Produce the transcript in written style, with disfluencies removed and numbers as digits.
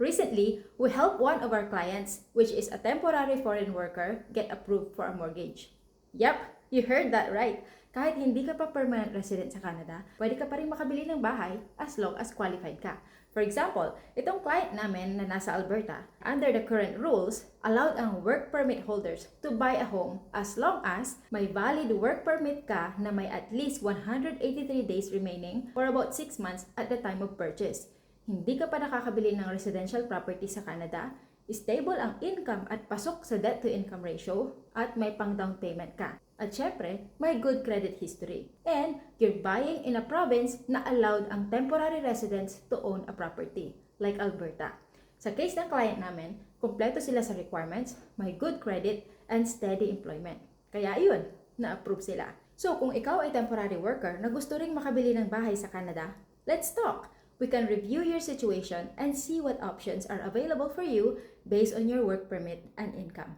Recently, we helped one of our clients, which is a temporary foreign worker, get approved for a mortgage. Yep, you heard that right. Kahit hindi ka pa permanent resident sa Canada, pwede ka pa rin makabili ng bahay as long as qualified ka. For example, itong client namin na nasa Alberta, under the current rules, allowed ang work permit holders to buy a home as long as may valid work permit ka na may at least 183 days remaining or about 6 months at the time of purchase. Hindi ka pa nakakabili ng residential property sa Canada, stable ang income at pasok sa debt-to-income ratio, at may pang-down payment ka. At syempre, may good credit history. And you're buying in a province na allowed ang temporary residents to own a property, like Alberta. Sa case ng client namin, kumpleto sila sa requirements, may good credit, and steady employment. Kaya yun, na-approve sila. So kung ikaw ay temporary worker na gusto ring makabili ng bahay sa Canada, let's talk! We can review your situation and see what options are available for you based on your work permit and income.